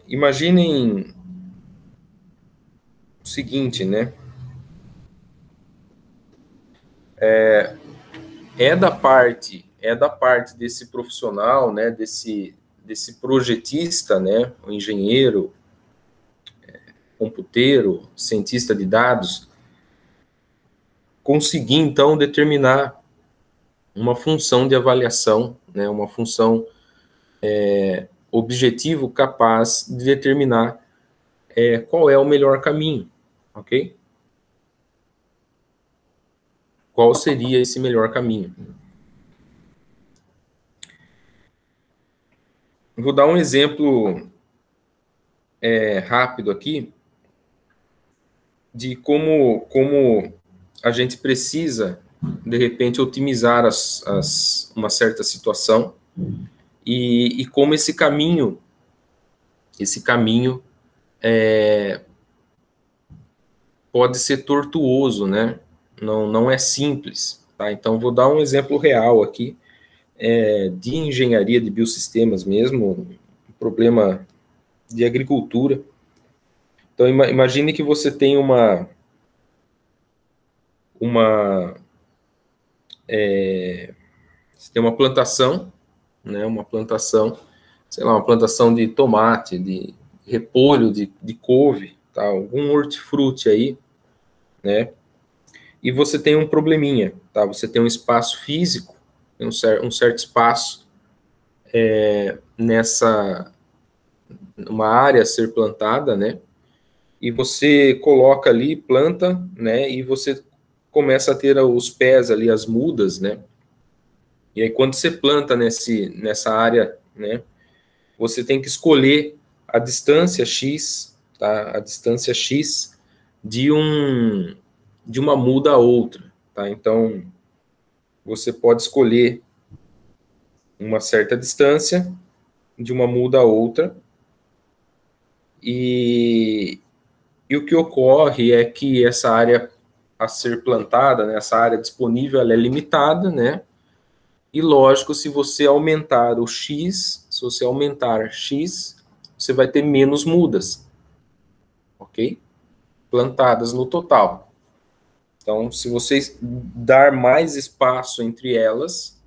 Imaginem o seguinte, né? É da parte desse profissional, né? Desse projetista, né? O engenheiro, computeiro, cientista de dados, conseguir então determinar uma função de avaliação, né? Uma função objetivo capaz de determinar qual é o melhor caminho, ok? Qual seria esse melhor caminho? Vou dar um exemplo rápido aqui de como a gente precisa, de repente, otimizar uma certa situação e como esse caminho pode ser tortuoso, né? Não é simples. Tá? Então, vou dar um exemplo real aqui de engenharia de biosistemas mesmo, um problema de agricultura. Então, imagine que você tem uma, você tem uma plantação, né? Uma plantação, sei lá, uma plantação de tomate, de repolho, de couve, tá? Algum hortifruti aí, né? E você tem um probleminha, tá? Você tem um espaço físico, um certo espaço nessa uma área a ser plantada, né? E você coloca ali, planta, né? E você começa a ter os pés ali, as mudas, né? E aí quando você planta nessa área, né? Você tem que escolher a distância x, tá? A distância x de uma muda a outra, tá? Então você pode escolher uma certa distância de uma muda a outra e o que ocorre é que essa área a ser plantada, né, essa área disponível, ela é limitada, né? E lógico, se você aumentar o x, se você aumentar x, você vai ter menos mudas, ok? Plantadas no total. Então, se você dar mais espaço entre elas,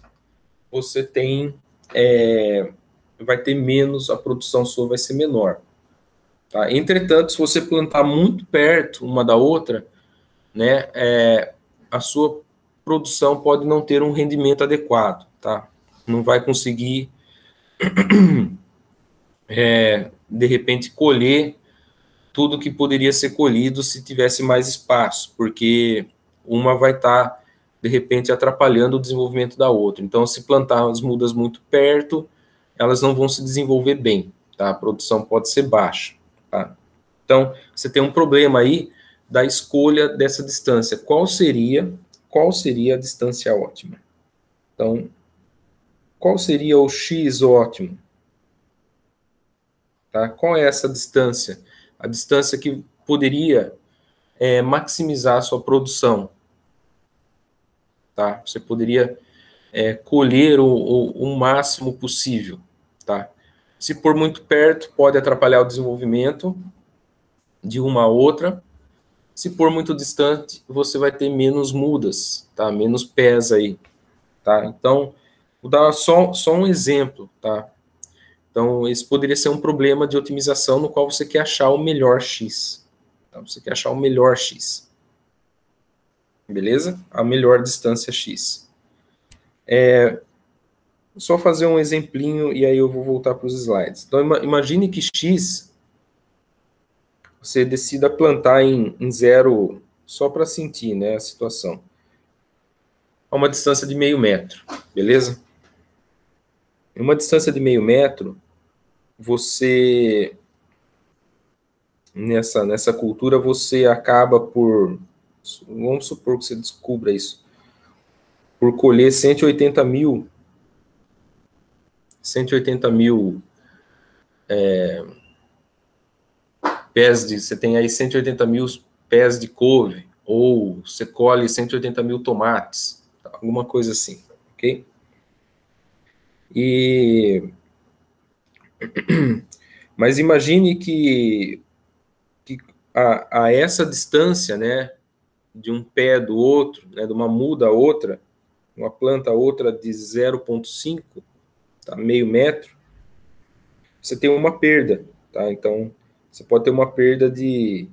você vai ter menos, a produção sua vai ser menor. Tá? Entretanto, se você plantar muito perto uma da outra, né, a sua produção pode não ter um rendimento adequado, tá? Não vai conseguir, de repente, colher tudo que poderia ser colhido se tivesse mais espaço, porque uma vai estar, de repente, atrapalhando o desenvolvimento da outra. Então, se plantar as mudas muito perto, elas não vão se desenvolver bem, tá? A produção pode ser baixa, tá? Então, você tem um problema aí da escolha dessa distância. Qual seria a distância ótima? Então, qual seria o x ótimo? Tá? Qual é essa distância? A distância que poderia maximizar a sua produção. Tá? Você poderia colher o máximo possível. Tá? Se por muito perto, pode atrapalhar o desenvolvimento de uma a outra. Se for muito distante, você vai ter menos mudas, tá? Menos pés aí, tá? Então, vou dar só um exemplo, tá? Então, esse poderia ser um problema de otimização no qual você quer achar o melhor X. Tá? Você quer achar o melhor X. Beleza? A melhor distância X. Só fazer um exemplinho e aí eu vou voltar para os slides. Então, imagine que X você decida plantar em zero, só para sentir, né, a situação. A uma distância de meio metro, beleza? Em uma distância de meio metro, você, nessa cultura, você acaba por, vamos supor que você descubra isso, por colher 180 mil pés você tem aí 180 mil pés de couve, ou você colhe 180 mil tomates, alguma coisa assim, ok? E Mas imagine que a essa distância, né, de um pé do outro, né, de uma muda a outra, uma planta a outra de 0,5, tá, meio metro, você tem uma perda, tá? Então, você pode ter uma perda de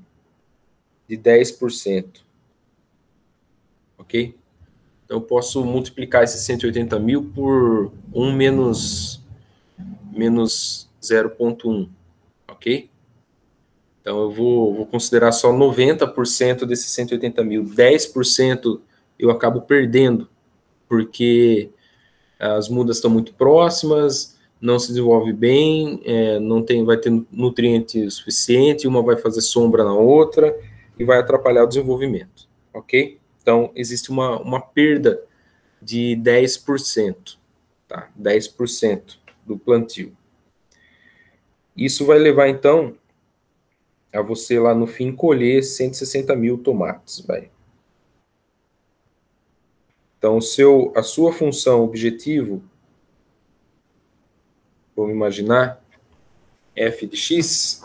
10%, ok? Então, eu posso multiplicar esses 180 mil por 1 menos 0,1, ok? Então, eu vou considerar só 90% desses 180 mil. 10% eu acabo perdendo, porque as mudas estão muito próximas, não se desenvolve bem, não tem, vai ter nutriente suficiente, uma vai fazer sombra na outra e vai atrapalhar o desenvolvimento, ok? Então, existe uma perda de 10%, tá? 10% do plantio. Isso vai levar, então, a você lá no fim colher 160 mil tomates, vai. Então, a sua função, objetivo, vamos imaginar, f de x,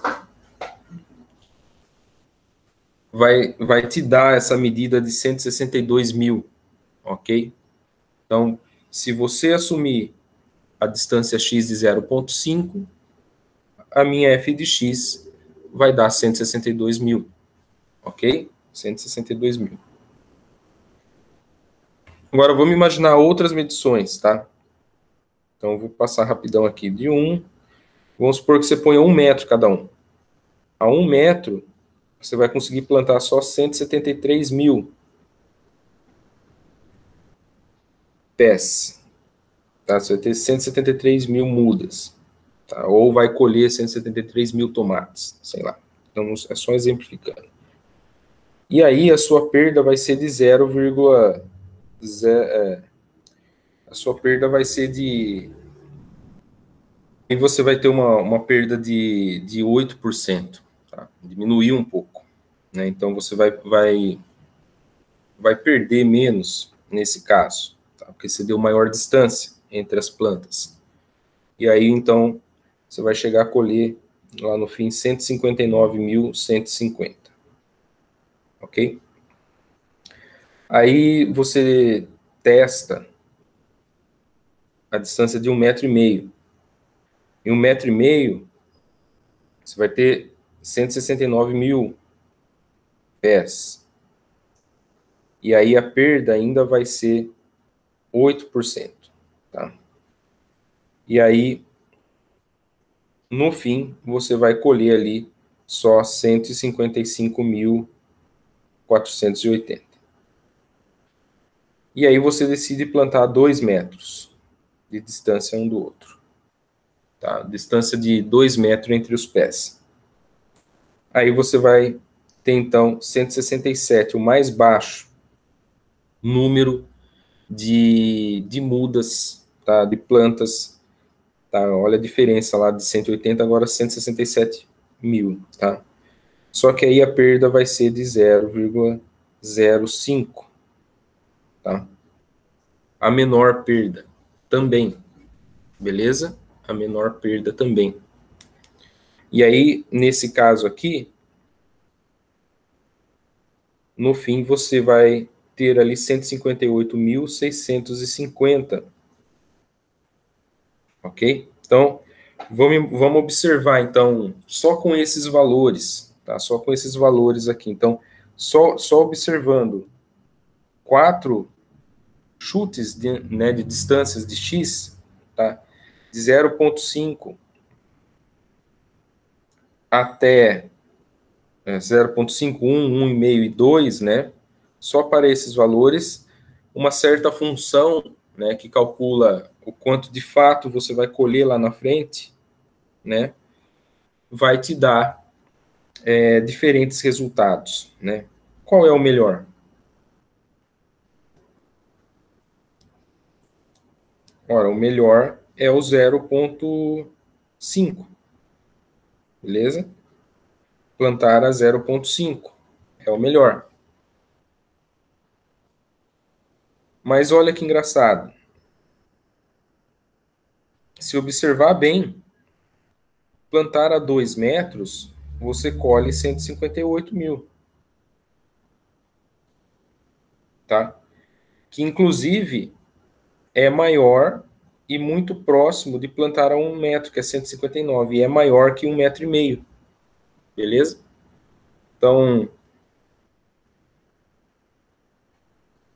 vai te dar essa medida de 162 mil, ok? Então, se você assumir a distância x de 0,5, a minha f de x vai dar 162 mil, ok? 162 mil. Agora, vamos imaginar outras medições, tá? Então, eu vou passar rapidão aqui de 1. Vamos supor que você ponha 1 metro cada um. A 1 metro, você vai conseguir plantar só 173 mil pés. Tá? Você vai ter 173 mil mudas. Tá? Ou vai colher 173 mil tomates, sei lá. Então, é só exemplificando. E aí, a sua perda vai ser de 0,0... a sua perda vai ser de... E você vai ter uma perda de 8%. Tá? Diminuir um pouco. Né? Então, você vai perder menos nesse caso, tá? Porque você deu maior distância entre as plantas. E aí, então, você vai chegar a colher, lá no fim, 159.150. Ok? Aí você testa a distância de 1,5 metro. Em 1,5 metro, você vai ter 169 mil pés. E aí a perda ainda vai ser 8%. Tá? E aí, no fim, você vai colher ali só 155.480. E aí você decide plantar 2 metros de distância um do outro. Tá? Distância de 2 metros entre os pés. Aí você vai ter, então, 167, o mais baixo número de mudas, tá? De plantas. Tá? Olha a diferença lá de 180, agora 167 mil. Tá? Só que aí a perda vai ser de 0,05. Tá? A menor perda também. Beleza? A menor perda também. E aí, nesse caso aqui, no fim, você vai ter ali 158.650. Ok? Então, vamos observar, então, só com esses valores, tá? Só com esses valores aqui. Então, só observando 4 chutes né, de distâncias de x, tá? De 0,5 até 0,5, 1, 1,5 e 2, né? Só para esses valores, uma certa função, né, que calcula o quanto de fato você vai colher lá na frente, né, vai te dar diferentes resultados, né? Qual é o melhor? Ora, o melhor é o 0,5, beleza? Plantar a 0,5 é o melhor. Mas olha que engraçado. Se observar bem, plantar a 2 metros, você colhe 158 mil. Tá? Que, inclusive, é maior e muito próximo de plantar a 1 metro, que é 159, e é maior que 1,5 metro. Beleza? Então,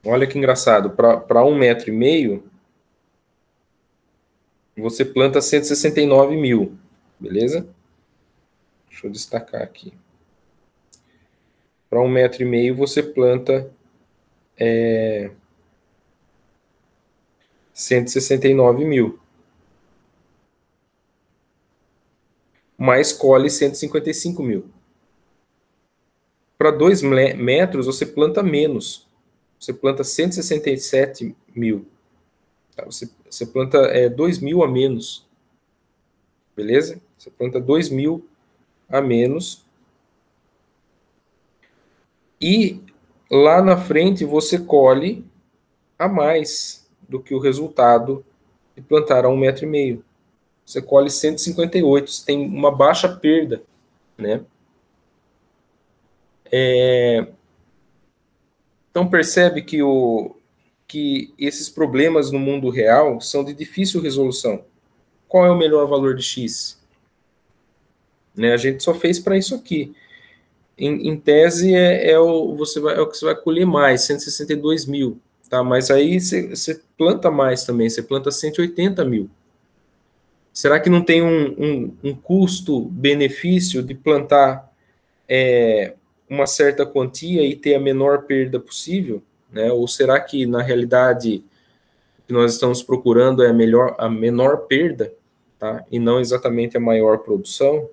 olha que engraçado. Para 1,5 metro, você planta 169 mil. Beleza? Deixa eu destacar aqui. Para 1,5 metro, você planta 169 mil. Mas colhe 155 mil. Para 2 metros, você planta menos. Você planta 167 mil. Tá? Você planta 2 mil a menos. Beleza? Você planta 2 mil a menos. E lá na frente você colhe a mais do que o resultado de plantar a 1,5 metro. Você colhe 158. Você tem uma baixa perda, né? Então percebe que esses problemas no mundo real são de difícil resolução. Qual é o melhor valor de X? Né, a gente só fez para isso aqui. Em tese, é o que você vai colher mais, 162 mil. Tá? Mas aí você planta mais também, você planta 180 mil. Será que não tem um custo-benefício de plantar uma certa quantia e ter a menor perda possível? Né? Ou será que, na realidade, o que nós estamos procurando é a menor perda, tá? E não exatamente a maior produção?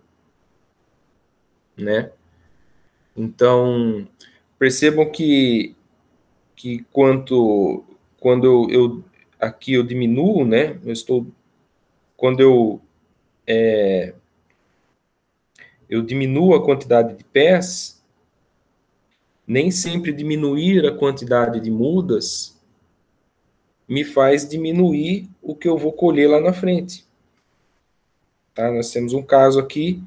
Né? Então, percebam que quando aqui eu diminuo, né? Quando eu diminuo a quantidade de pés, nem sempre diminuir a quantidade de mudas me faz diminuir o que eu vou colher lá na frente. Tá? Nós temos um caso aqui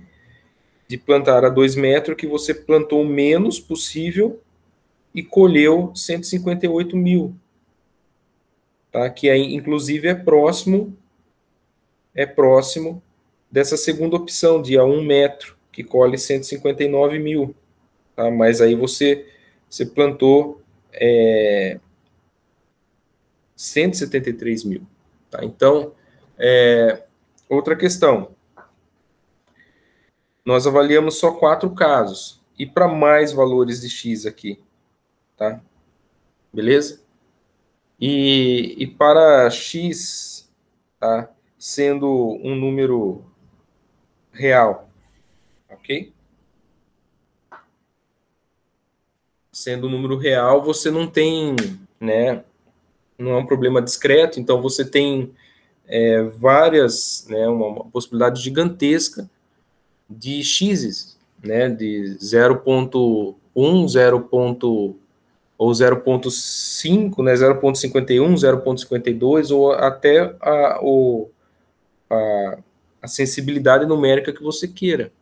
de plantar a 2 metros que você plantou o menos possível e colheu 158 mil. Tá? Que inclusive é próximo dessa segunda opção, de a 1 metro, que colhe 159 mil. Tá? Mas aí você plantou 173 mil. Tá? Então, outra questão. Nós avaliamos só 4 casos. E para mais valores de X aqui. Tá? Beleza? E para X, tá? Sendo um número real. Ok? Sendo um número real, você não tem, né? Não é um problema discreto, então você tem várias, né? Uma possibilidade gigantesca de x's, né? De 0,1, 0. Ou 0,5, né? 0,51, 0,52, ou até a sensibilidade numérica que você queira,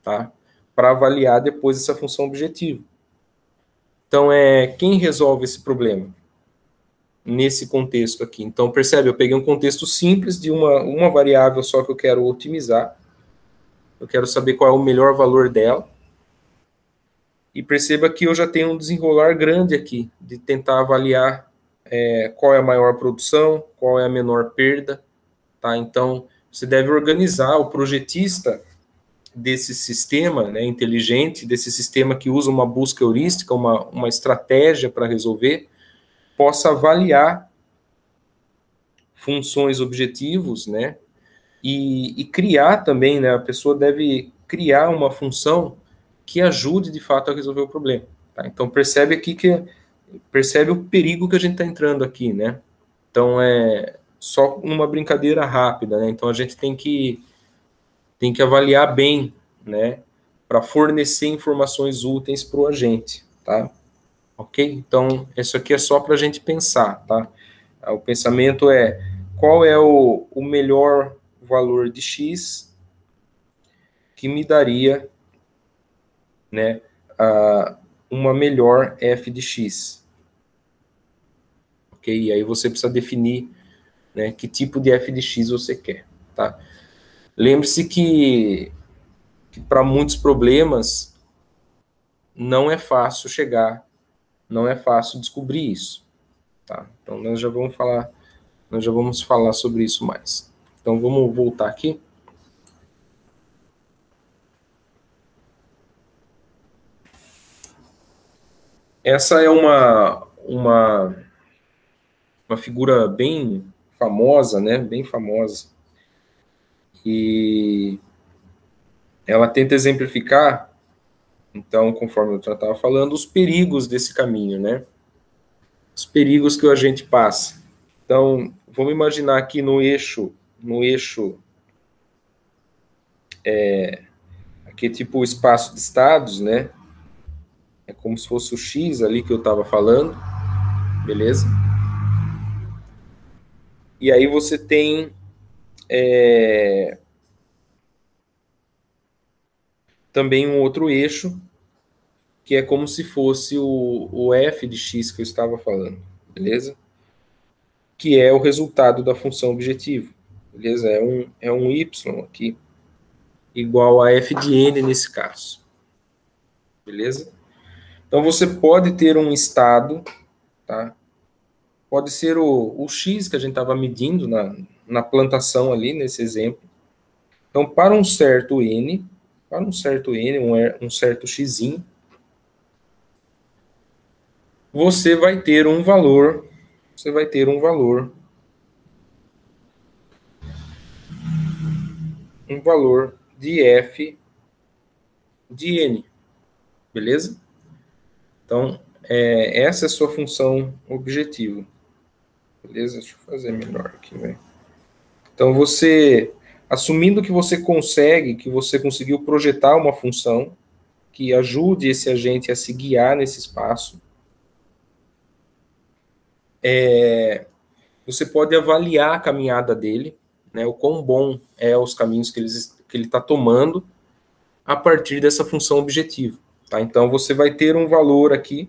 tá? Para avaliar depois essa função objetiva. Então, quem resolve esse problema? Nesse contexto aqui. Então, percebe, eu peguei um contexto simples de uma variável só que eu quero otimizar. Eu quero saber qual é o melhor valor dela. E perceba que eu já tenho um desenrolar grande aqui, de tentar avaliar qual é a maior produção, qual é a menor perda. Tá? Então, você deve organizar o projetista desse sistema, né, inteligente, desse sistema que usa uma busca heurística, uma estratégia para resolver, possa avaliar funções objetivos, né, e criar também, né, a pessoa deve criar uma função que ajude, de fato, a resolver o problema. Tá? Então, percebe aqui percebe o perigo que a gente está entrando aqui, né? Então, só uma brincadeira rápida, né? Então, a gente tem que avaliar bem, né, para fornecer informações úteis para o agente, tá? Ok? Então, isso aqui é só para a gente pensar, tá? O pensamento qual é o melhor valor de X que me daria, né, uma melhor f de x. Ok? E aí você precisa definir, né, que tipo de f de x você quer. Tá? Lembre-se que para muitos problemas não é fácil chegar, não é fácil descobrir isso. Tá? Então nós já vamos falar sobre isso mais. Então vamos voltar aqui. Essa é uma figura bem famosa, né? Bem famosa. E ela tenta exemplificar, então, conforme eu já estava falando, os perigos desse caminho, né? Os perigos que a gente passa. Então, vamos imaginar aqui no eixo, aqui é tipo o espaço de estados, né? É como se fosse o X ali que eu estava falando, beleza? E aí você tem também um outro eixo, que é como se fosse o f de x que eu estava falando, beleza? Que é o resultado da função objetivo, beleza? É um y aqui, igual a f de n nesse caso, beleza? Então você pode ter um estado, tá? Pode ser o x que a gente estava medindo na plantação ali, nesse exemplo. Então, para um certo n, um certo x, você vai ter um valor, um valor de f de n, beleza? Então, essa é a sua função objetivo. Beleza? Deixa eu fazer melhor aqui, velho. Então, assumindo que você conseguiu projetar uma função que ajude esse agente a se guiar nesse espaço, você pode avaliar a caminhada dele, né, o quão bom é os caminhos que ele está tomando a partir dessa função objetivo. Tá? Então, você vai ter um valor aqui,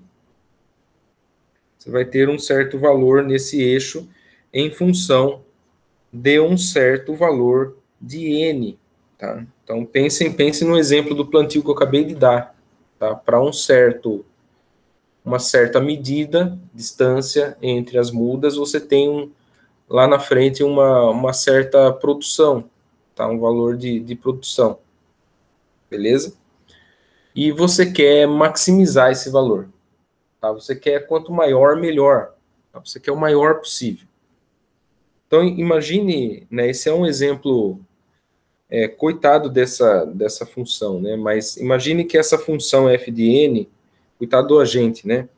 você vai ter um certo valor nesse eixo em função de um certo valor de n. Tá? Então, pense no exemplo do plantio que eu acabei de dar. Tá? Para uma certa medida, distância entre as mudas, você tem lá na frente uma certa produção, tá? Um valor de produção. Beleza? E você quer maximizar esse valor. Tá? Você quer quanto maior, melhor. Tá? Você quer o maior possível. Então, imagine, né, esse é um exemplo, coitado dessa função, né, mas imagine que essa função f de n, coitado do agente, né,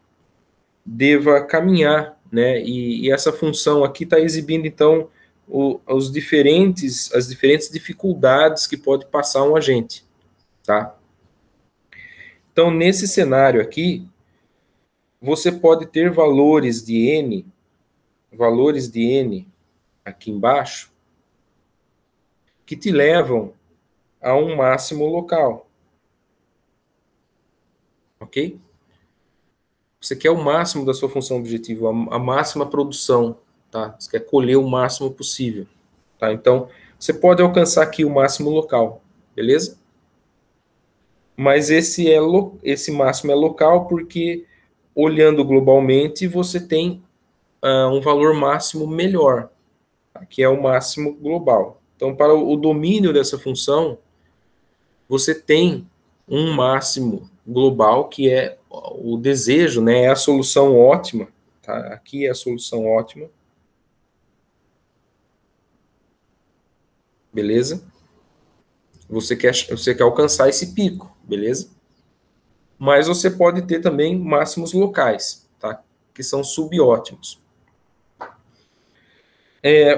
deva caminhar, né, e essa função aqui está exibindo, então, as diferentes dificuldades que pode passar um agente, tá? Então, nesse cenário aqui, você pode ter valores de n aqui embaixo, que te levam a um máximo local. Ok? Você quer o máximo da sua função objetivo, a máxima produção, tá? Você quer colher o máximo possível, tá? Então, você pode alcançar aqui o máximo local, beleza? Mas esse máximo é local porque, olhando globalmente, você tem um valor máximo melhor, tá? Que é o máximo global. Então, para o domínio dessa função, você tem um máximo global, que é o desejo, né? É a solução ótima. Tá? Aqui é a solução ótima. Beleza? Você quer alcançar esse pico, beleza? Mas você pode ter também máximos locais, tá? Que são subótimos.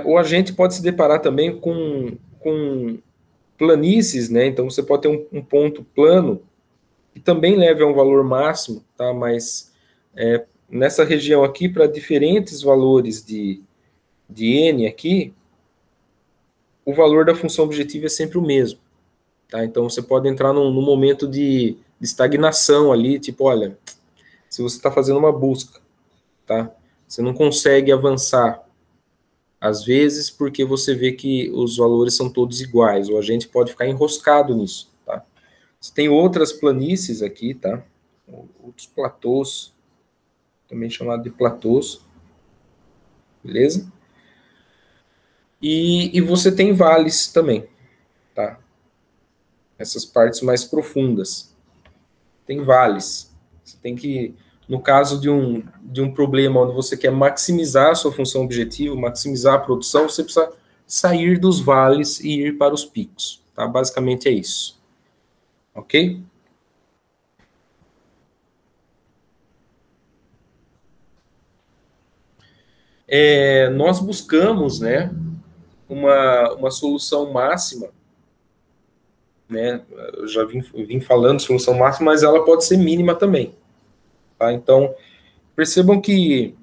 O agente pode se deparar também com planícies, né? Então você pode ter um ponto plano que também leve a um valor máximo, tá? Mas nessa região aqui, para diferentes valores de n aqui, o valor da função objetiva é sempre o mesmo. tá? Então, você pode entrar num momento de estagnação ali, tipo, olha, se você está fazendo uma busca, tá? Você não consegue avançar, às vezes, porque você vê que os valores são todos iguais, ou a gente pode ficar enroscado nisso, tá? Você tem outras planícies aqui, tá? Outros platôs, também chamado de platôs, beleza? E você tem vales também, tá? Essas partes mais profundas. Tem vales. Você tem que, no caso de um problema onde você quer maximizar a sua função objetivo, maximizar a produção, você precisa sair dos vales e ir para os picos, tá? Basicamente é isso. Ok? Nós buscamos, né, uma solução máxima, né? Eu já vim falando de solução máxima, mas ela pode ser mínima também, tá? Então, percebam que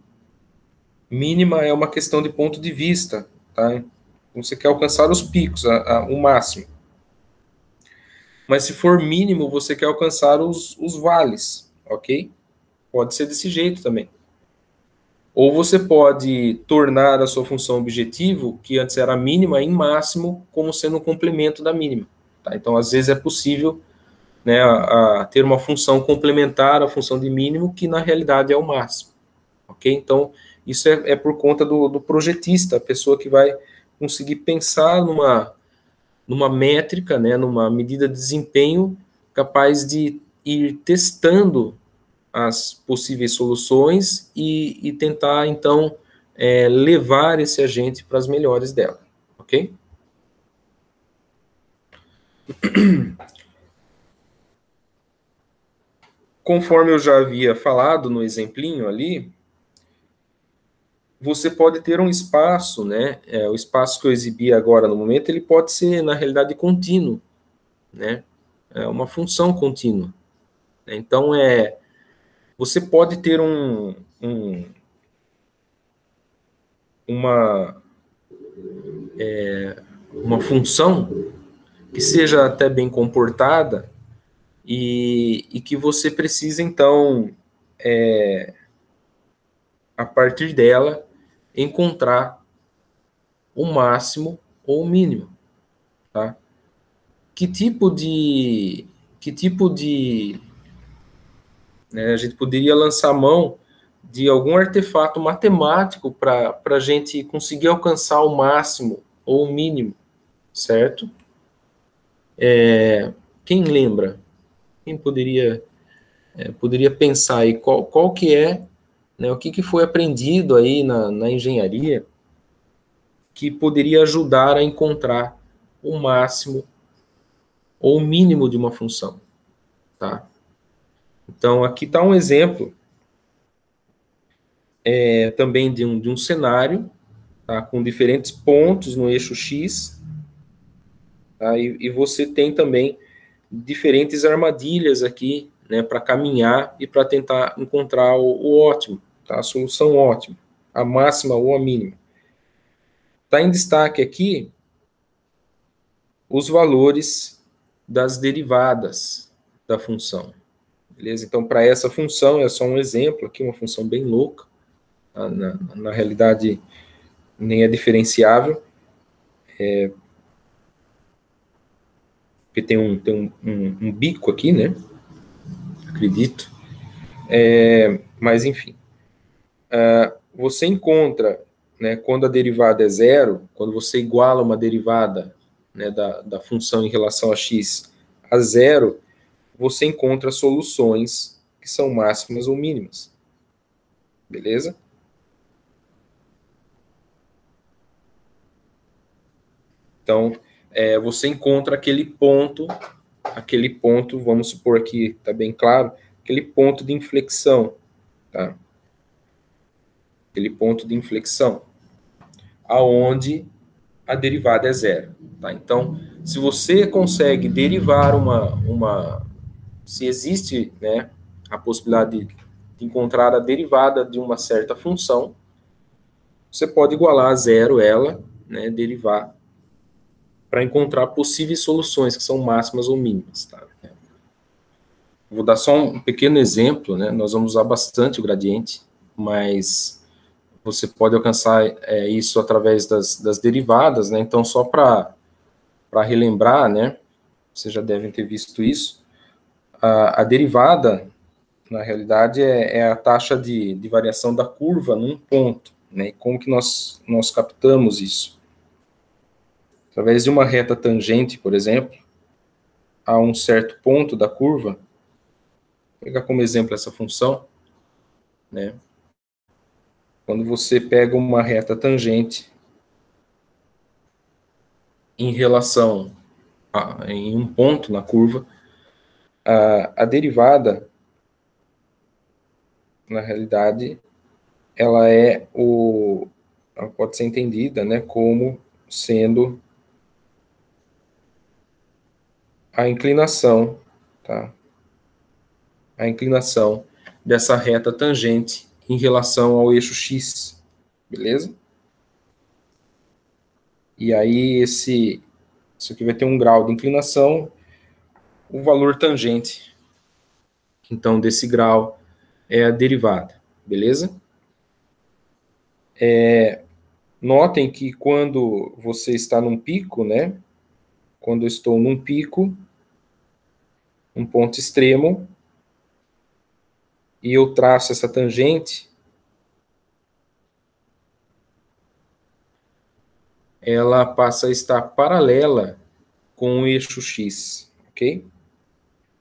mínima é uma questão de ponto de vista, tá? Então, você quer alcançar os picos, o máximo. Mas se for mínimo, você quer alcançar os vales, ok? Pode ser desse jeito também. Ou você pode tornar a sua função objetivo, que antes era mínima, em máximo, como sendo um complemento da mínima. Tá? Então, às vezes é possível, né, a ter uma função complementar à função de mínimo, que na realidade é o máximo. Ok? Então, isso é por conta do projetista, a pessoa que vai conseguir pensar numa métrica, né, numa medida de desempenho capaz de ir testando as possíveis soluções e tentar, então, levar esse agente para as melhores dela, ok? Conforme eu já havia falado no exemplinho ali, você pode ter um espaço, né? O espaço que eu exibi agora no momento, ele pode ser, na realidade, contínuo, né? É uma função contínua. Então, você pode ter uma, uma função que seja até bem comportada e que você precisa, então, a partir dela, encontrar o máximo ou o mínimo, tá? Que tipo de... Que tipo de... Né, a gente poderia lançar mão de algum artefato matemático para a gente conseguir alcançar o máximo ou o mínimo, certo? Quem lembra? Quem poderia pensar aí qual que é, né, o que foi aprendido aí na engenharia que poderia ajudar a encontrar o máximo ou o mínimo de uma função, tá? Então, aqui está um exemplo também de um cenário, tá, com diferentes pontos no eixo X, tá, e você tem também diferentes armadilhas aqui, né, para caminhar e para tentar encontrar o ótimo, tá, a solução ótima, a máxima ou a mínima. Está em destaque aqui os valores das derivadas da função. Beleza? Então, para essa função, é só um exemplo aqui, uma função bem louca. Tá? Na realidade, nem é diferenciável. Porque tem um bico aqui, né? Acredito. Mas, enfim. Você encontra, né, quando a derivada é zero, quando você iguala uma derivada, né, da função em relação a x a zero, você encontra soluções que são máximas ou mínimas. Beleza? Então, você encontra aquele ponto, vamos supor aqui, está bem claro, aquele ponto de inflexão, tá? Aquele ponto de inflexão, aonde a derivada é zero, tá? Então, se você consegue derivar se existe, né, a possibilidade de encontrar a derivada de uma certa função, você pode igualar a zero ela, né, derivar para encontrar possíveis soluções que são máximas ou mínimas. Tá? Vou dar só um pequeno exemplo, né? Nós vamos usar bastante o gradiente, mas você pode alcançar isso através das derivadas, né? Então, só para relembrar, né? Vocês já devem ter visto isso. A derivada, na realidade, é a taxa de variação da curva num ponto, né? E como que nós captamos isso? Através de uma reta tangente, por exemplo, a um certo ponto da curva, vou pegar como exemplo essa função, né? Quando você pega uma reta tangente em relação em um ponto na curva, a derivada, na realidade, ela pode ser entendida, né, como sendo a inclinação, tá? A inclinação dessa reta tangente em relação ao eixo x, beleza? E aí isso aqui vai ter um grau de inclinação, o valor tangente, então, desse grau é a derivada, beleza? Notem que quando você está num pico, né? Quando eu estou num pico, um ponto extremo, e eu traço essa tangente, ela passa a estar paralela com o eixo x, ok?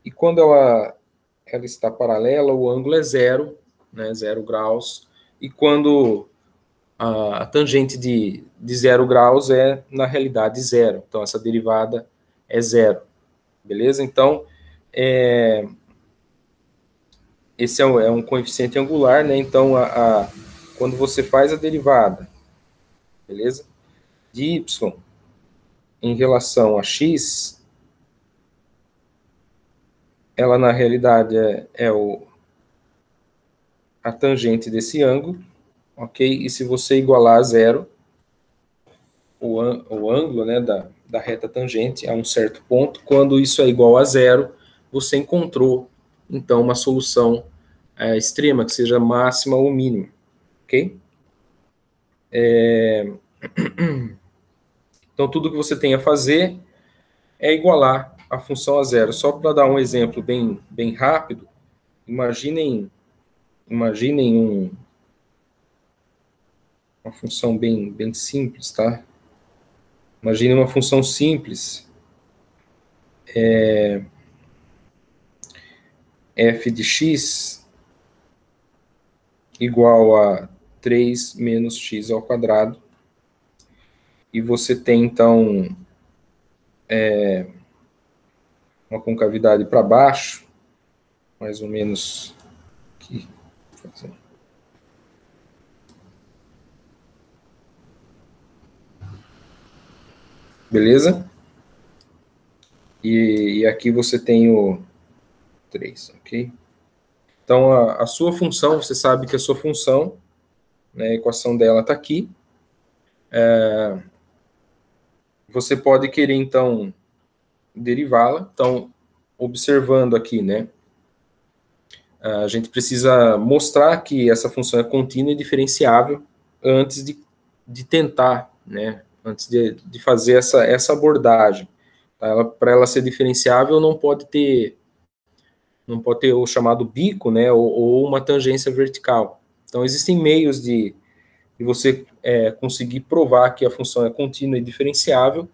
E quando ela está paralela, o ângulo é zero, né? 0 graus. E quando a tangente de 0 graus é, na realidade, zero. Então, essa derivada é zero. Beleza? Então, esse é um coeficiente angular, né? Então, quando você faz a derivada, beleza? De y em relação a x, ela, na realidade, a tangente desse ângulo, ok? E se você igualar a zero, o ângulo, né, da reta tangente a um certo ponto, quando isso é igual a zero, você encontrou, então, uma solução extrema, que seja máxima ou mínima, ok? Então, tudo que você tem a fazer é igualar a função a zero. Só para dar um exemplo bem rápido, imaginem uma função bem simples, tá? Imagine uma função simples, f de x igual a 3 menos x ao quadrado, e você tem, então, uma concavidade para baixo, mais ou menos aqui. Beleza? E aqui você tem o 3, ok? Então, a sua função, você sabe que a sua função, né, a equação dela está aqui. Você pode querer, então, derivá-la. Então, observando aqui, né, a gente precisa mostrar que essa função é contínua e diferenciável antes de tentar, né, antes de fazer essa abordagem. Tá? Para ela ser diferenciável, não pode ter o chamado bico, né, ou uma tangência vertical. Então, existem meios de você conseguir provar que a função é contínua e diferenciável.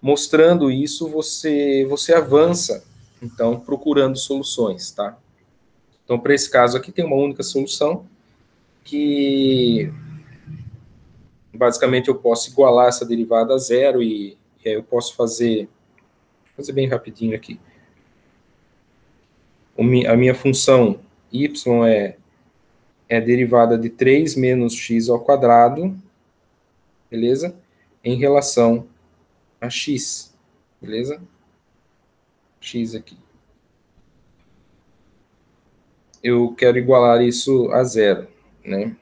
Mostrando isso, você avança, então, procurando soluções, tá? Então, para esse caso aqui, tem uma única solução, que basicamente eu posso igualar essa derivada a zero, e aí eu posso fazer bem rapidinho aqui. A minha função y é a derivada de 3 menos x ao quadrado, beleza? Em relação a x, beleza? X aqui. Eu quero igualar isso a zero, né?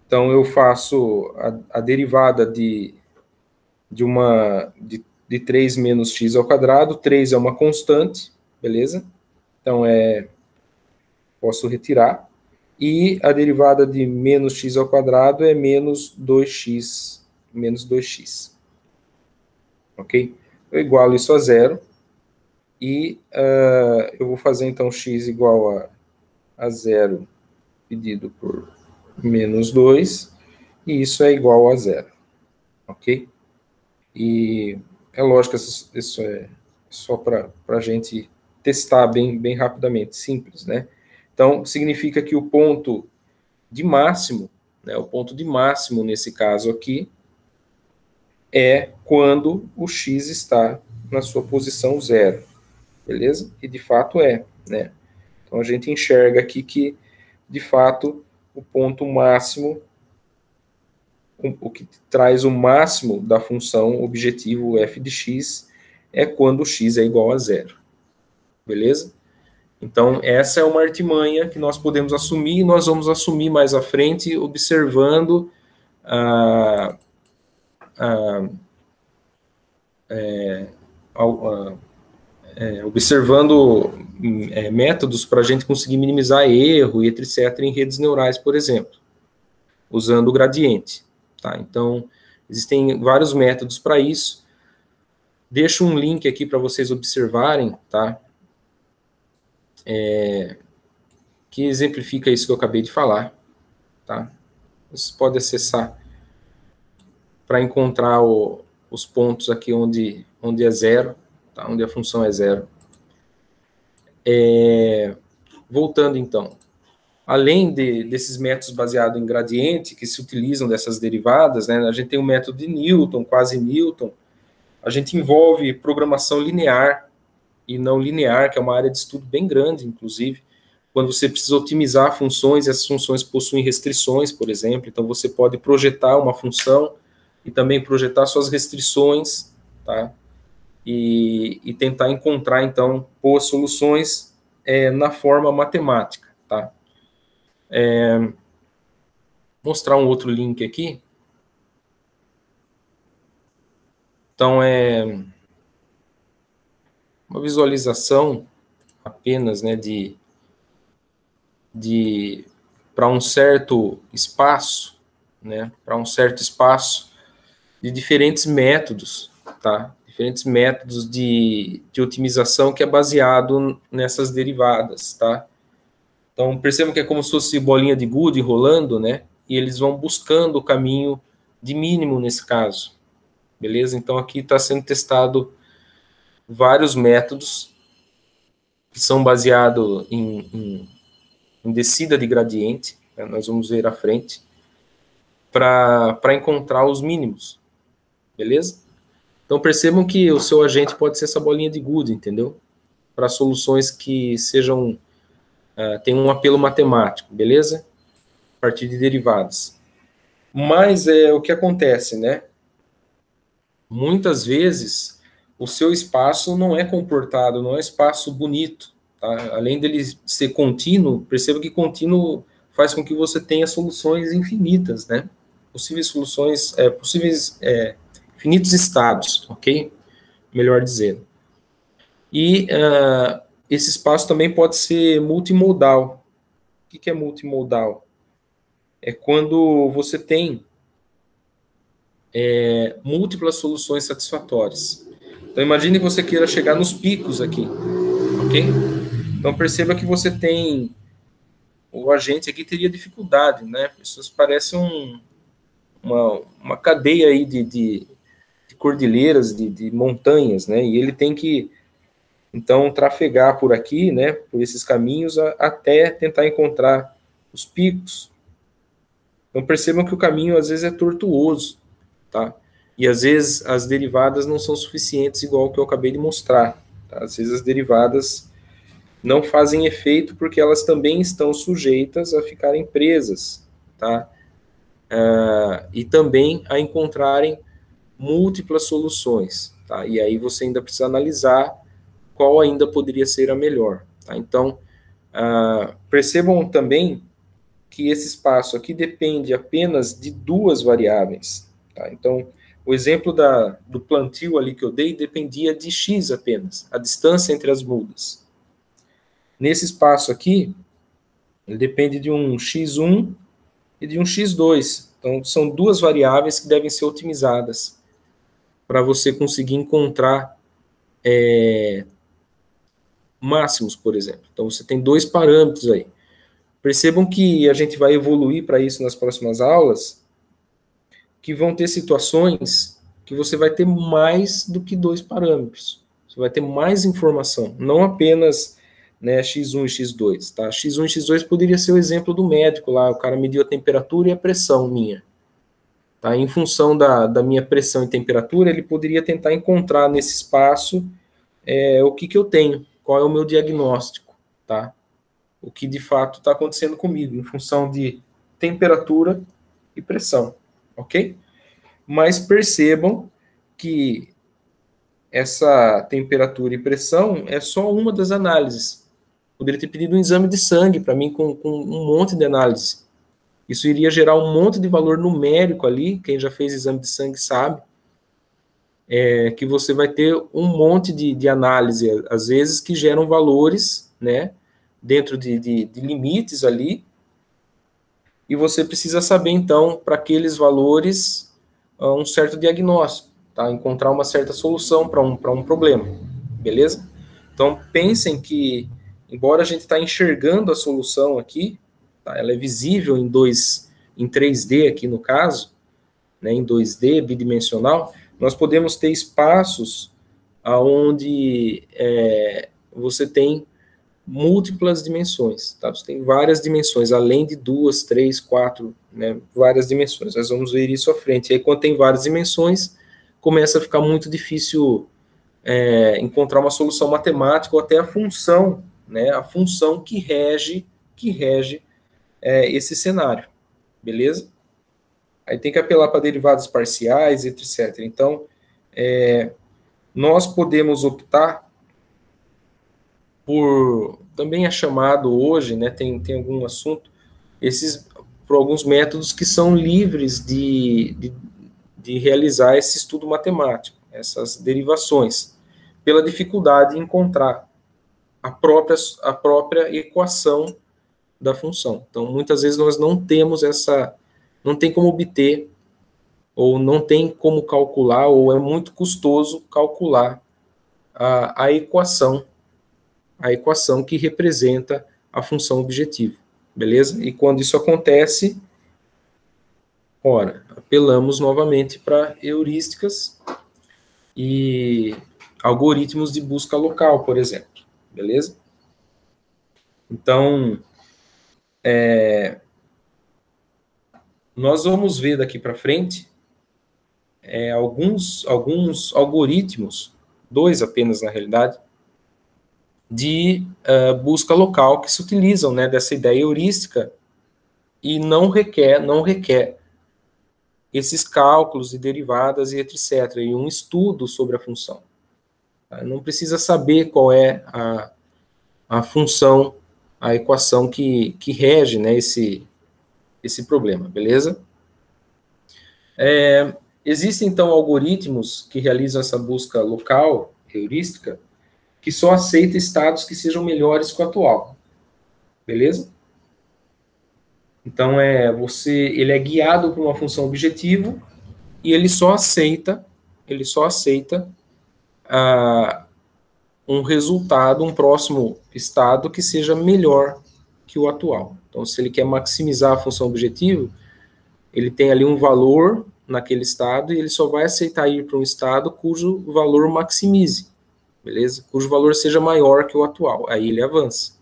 Então, eu faço a derivada de de 3 menos x ao quadrado. 3 é uma constante, beleza? Então, posso retirar. E a derivada de menos x ao quadrado é menos 2x, ok? Eu igualo isso a zero. E eu vou fazer, então, x igual a zero dividido por menos 2, e isso é igual a zero, ok? E é lógico, isso é só para a gente testar bem rapidamente, simples, né? Então, significa que o ponto de máximo, né, o ponto de máximo nesse caso aqui, é quando o x está na sua posição zero, beleza? E de fato né? Então a gente enxerga aqui que, de fato, o ponto máximo, o que traz o máximo da função objetivo f de x, é quando x é igual a zero, beleza? Então, essa é uma artimanha que nós podemos assumir, e nós vamos assumir mais à frente, observando métodos para a gente conseguir minimizar erro e etc. em redes neurais, por exemplo, usando o gradiente. Tá? Então, existem vários métodos para isso. Deixo um link aqui para vocês observarem, tá? Que exemplifica isso que eu acabei de falar. Tá? Você pode acessar para encontrar os pontos aqui onde é zero, tá? Onde a função é zero. Voltando, então. Além desses métodos baseados em gradiente, que se utilizam dessas derivadas, né, a gente tem o método de Newton, quase Newton. A gente envolve programação linear e não linear, que é uma área de estudo bem grande, inclusive, quando você precisa otimizar funções, e essas funções possuem restrições, por exemplo. Então, você pode projetar uma função e também projetar suas restrições, tá? E tentar encontrar, então, boas soluções na forma matemática, tá? Mostrar um outro link aqui. Então, uma visualização apenas, né, para um certo espaço, né, para um certo espaço de diferentes métodos, tá? Diferentes métodos de otimização que é baseado nessas derivadas, tá? Então, percebam que é como se fosse bolinha de gude rolando, né? E eles vão buscando o caminho de mínimo nesse caso, beleza? Então, aqui está sendo testado vários métodos que são baseados em descida de gradiente, né? Nós vamos ver à frente, para encontrar os mínimos, beleza? Então, percebam que o seu agente pode ser essa bolinha de gude, entendeu? Para soluções que sejam tenham um apelo matemático, beleza? A partir de derivadas. Mas o que acontece, né? Muitas vezes o seu espaço não é comportado, não é um espaço bonito, tá? Além dele ser contínuo, perceba que contínuo faz com que você tenha soluções infinitas, né? Possíveis soluções, infinitos estados, ok? Melhor dizendo. E esse espaço também pode ser multimodal. O que é multimodal? É quando você tem múltiplas soluções satisfatórias. Então, imagine que você queira chegar nos picos aqui, ok? Então, perceba que você tem... O agente aqui teria dificuldade, né? Isso parece uma cadeia aí de cordilheiras, de montanhas, né? E ele tem que, então, trafegar por aqui, né? Por esses caminhos, até tentar encontrar os picos. Então, percebam que o caminho, às vezes, é tortuoso, tá? E, às vezes, as derivadas não são suficientes, igual o que eu acabei de mostrar. Tá? Às vezes, as derivadas não fazem efeito porque elas também estão sujeitas a ficarem presas, tá? E também a encontrarem múltiplas soluções, tá? E aí você ainda precisa analisar qual ainda poderia ser a melhor, tá? Então, percebam também que esse espaço aqui depende apenas de duas variáveis, tá? Então, O exemplo do plantio ali que eu dei dependia de x apenas, a distância entre as mudas. Nesse espaço aqui, ele depende de um x1 e de um x2. Então, são duas variáveis que devem ser otimizadas para você conseguir encontrar máximos, por exemplo. Então, você tem dois parâmetros aí. Percebam que a gente vai evoluir para isso nas próximas aulas, que vão ter situações que você vai ter mais do que dois parâmetros. Você vai ter mais informação, não apenas, né, x1 e x2. Tá? x1 e x2 poderia ser o exemplo do médico lá, o cara mediu a temperatura e a pressão minha. Tá? Em função da minha pressão e temperatura, ele poderia tentar encontrar nesse espaço o que eu tenho, qual é o meu diagnóstico, tá? O que de fato está acontecendo comigo, em função de temperatura e pressão, ok? Mas percebam que essa temperatura e pressão é só uma das análises. Poderia ter pedido um exame de sangue para mim com um monte de análise. Isso iria gerar um monte de valor numérico ali, quem já fez exame de sangue sabe, que você vai ter um monte de análise, às vezes, que geram valores, né, dentro de limites ali, e você precisa saber, então, para aqueles valores, um certo diagnóstico, tá? Encontrar uma certa solução para um problema, beleza? Então, pensem que, embora a gente está enxergando a solução aqui, tá? Ela é visível em 3D aqui no caso, né, em 2D, bidimensional, nós podemos ter espaços onde você tem múltiplas dimensões, tá? Você tem várias dimensões, além de 2, 3, 4, né, várias dimensões. Nós vamos ver isso à frente. E aí, quando tem várias dimensões, começa a ficar muito difícil encontrar uma solução matemática ou até a função, né, a função que rege esse cenário, beleza? Aí tem que apelar para derivadas parciais, etc. Então, nós podemos optar por, também é chamado hoje, né, tem algum assunto, por alguns métodos que são livres de realizar esse estudo matemático, essas derivações, pela dificuldade em encontrar a própria equação da função. Então, muitas vezes nós não temos não tem como obter, ou não tem como calcular, ou é muito custoso calcular a equação que representa a função objetivo, beleza? E quando isso acontece, ora, apelamos novamente para heurísticas e algoritmos de busca local, por exemplo, beleza? Então, nós vamos ver daqui para frente alguns algoritmos, dois apenas na realidade, de busca local que se utilizam, né, dessa ideia heurística e não requer esses cálculos e derivadas e etc. E um estudo sobre a função. Tá? Não precisa saber qual é a função, a equação que rege, né, esse problema, beleza? Existem, então, algoritmos que realizam essa busca local, heurística, que só aceita estados que sejam melhores que o atual, beleza? Então, ele é guiado por uma função objetivo e ele só aceita um resultado, um próximo estado que seja melhor que o atual. Então, se ele quer maximizar a função objetivo, ele tem ali um valor naquele estado e ele só vai aceitar ir para um estado cujo valor maximize, beleza? Cujo valor seja maior que o atual. Aí ele avança.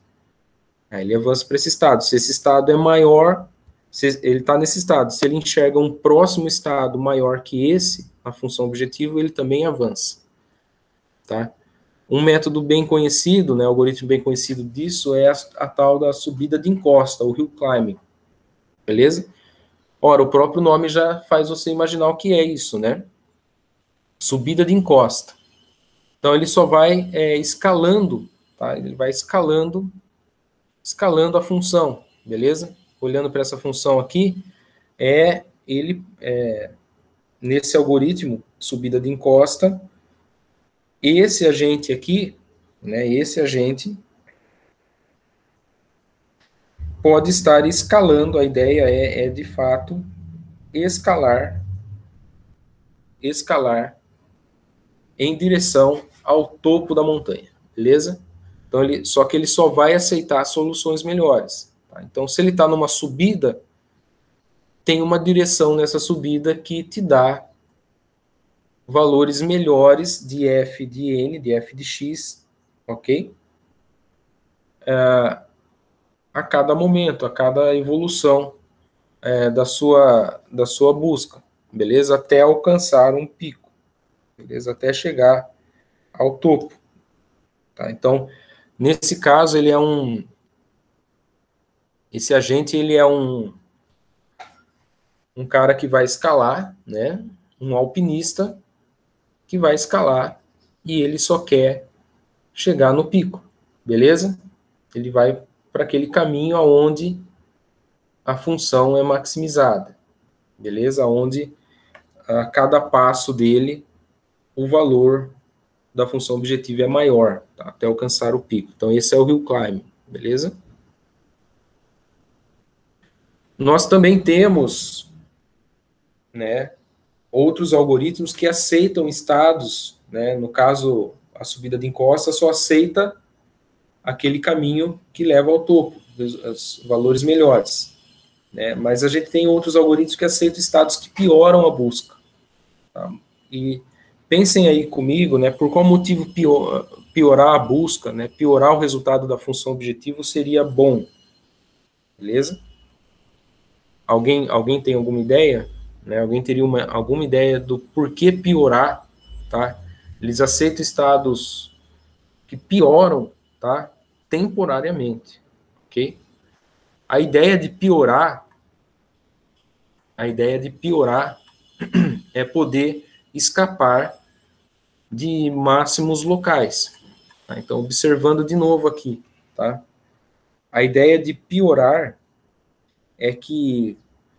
Aí ele avança para esse estado. Se esse estado é maior, ele está nesse estado. Se ele enxerga um próximo estado maior que esse, a função objetivo, ele também avança. Tá? Um método bem conhecido, né, algoritmo bem conhecido disso, é a tal da subida de encosta, o hill climbing. Beleza? Ora, o próprio nome já faz você imaginar o que é isso, né? Subida de encosta. Então, ele só vai escalando, tá? Ele vai escalando a função, beleza? Olhando para essa função aqui, ele nesse algoritmo, subida de encosta, esse agente aqui, né, esse agente pode estar escalando, a ideia é de fato escalar em direção ao topo da montanha, beleza? Então, só que ele só vai aceitar soluções melhores. Tá? Então, se ele está numa subida, tem uma direção nessa subida que te dá valores melhores de f de n, de f de x, ok? A cada momento, a cada evolução da sua busca, beleza? Até alcançar um pico, beleza? Até chegar ao topo. Tá? Então, nesse caso, esse agente ele é um cara que vai escalar, né? Um alpinista que vai escalar e ele só quer chegar no pico, beleza? Ele vai para aquele caminho aonde a função é maximizada, beleza? Onde a cada passo dele o valor da função objetiva é maior, tá? Até alcançar o pico. Então esse é o hill climb, beleza? Nós também temos, né, outros algoritmos que aceitam estados, né? No caso, a subida de encosta só aceita aquele caminho que leva ao topo, os valores melhores. Né? Mas a gente tem outros algoritmos que aceitam estados que pioram a busca. Tá? E pensem aí comigo, né, por qual motivo piorar a busca, né, piorar o resultado da função objetivo seria bom. Beleza? Alguém tem alguma ideia? Né? Alguém teria alguma ideia do porquê piorar? Tá? Eles aceitam estados que pioram, tá? Temporariamente. Ok? A ideia de piorar é poder escapar de máximos locais. Tá? Então, observando de novo aqui, tá? A ideia de piorar é que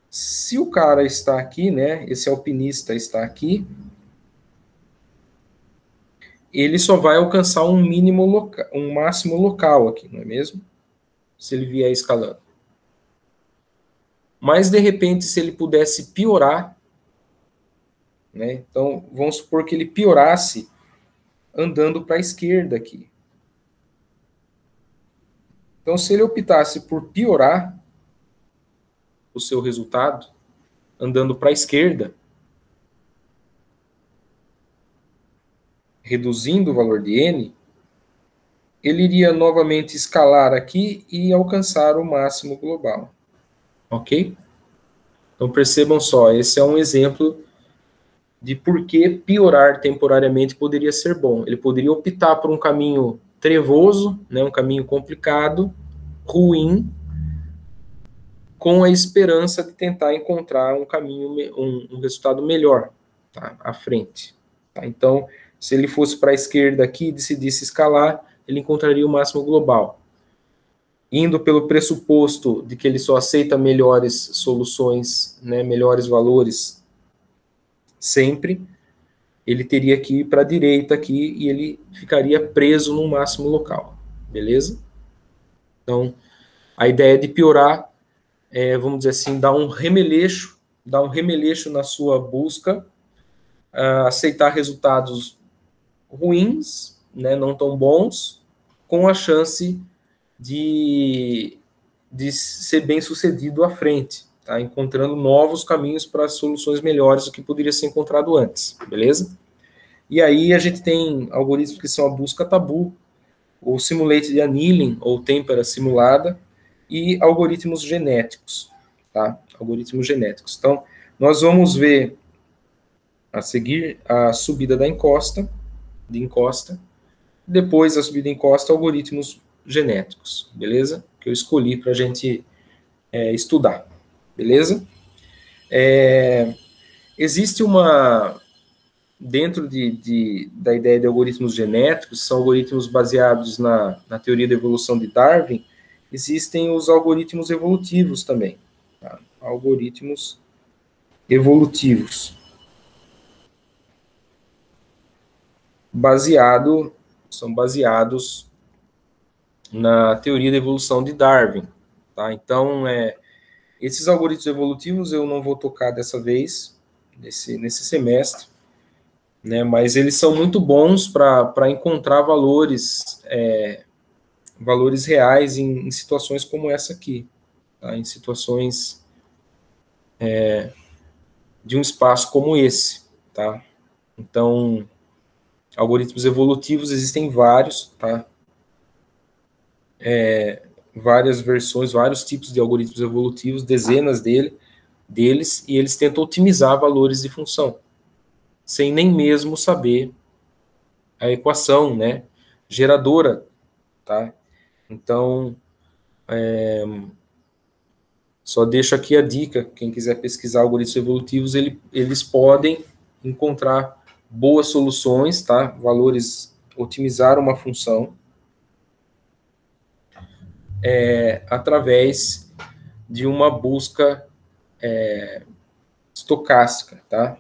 se o cara está aqui, né, esse alpinista está aqui, ele só vai alcançar um máximo local aqui, não é mesmo? Se ele vier escalando. Mas, de repente, se ele pudesse piorar, né, então, vamos supor que ele piorasse andando para a esquerda aqui. Então, se ele optasse por piorar o seu resultado, andando para a esquerda, reduzindo o valor de n, ele iria novamente escalar aqui e alcançar o máximo global. Ok? Então percebam só, esse é um exemplo de por que piorar temporariamente poderia ser bom. Ele poderia optar por um caminho trevoso, né, um caminho complicado, ruim, com a esperança de tentar encontrar um caminho, um resultado melhor, tá, à frente. Tá? Então, se ele fosse para a esquerda aqui e decidisse escalar, ele encontraria o máximo global. Indo pelo pressuposto de que ele só aceita melhores soluções, né, melhores valores sempre, ele teria que ir para a direita aqui e ele ficaria preso no máximo local, beleza? Então, a ideia de piorar é, vamos dizer assim, dar um remeleixo na sua busca, aceitar resultados ruins, né, não tão bons, com a chance de ser bem sucedido à frente, tá? Encontrando novos caminhos para soluções melhores do que poderia ser encontrado antes, beleza? E aí a gente tem algoritmos que são a busca tabu, o simulated annealing, ou têmpera simulada, e algoritmos genéticos, tá? Algoritmos genéticos. Então, nós vamos ver a seguir a subida da encosta, depois da subida de encosta, algoritmos genéticos, beleza? Que eu escolhi para a gente estudar, beleza? Existe dentro da ideia de algoritmos genéticos, são algoritmos baseados na teoria da evolução de Darwin, existem os algoritmos evolutivos também, tá? Algoritmos evolutivos. são baseados na teoria da evolução de Darwin, tá? Então, esses algoritmos evolutivos eu não vou tocar dessa vez, nesse semestre, né? Mas eles são muito bons para encontrar valores reais em situações como essa aqui, tá? Em situações de um espaço como esse, tá? Então, algoritmos evolutivos existem vários, tá? Várias versões, vários tipos de algoritmos evolutivos, dezenas deles, e eles tentam otimizar valores de função, sem nem mesmo saber a equação, né, geradora, tá? Então, só deixo aqui a dica, quem quiser pesquisar algoritmos evolutivos, eles podem encontrar boas soluções, tá? Valores, otimizar uma função através de uma busca estocástica, tá?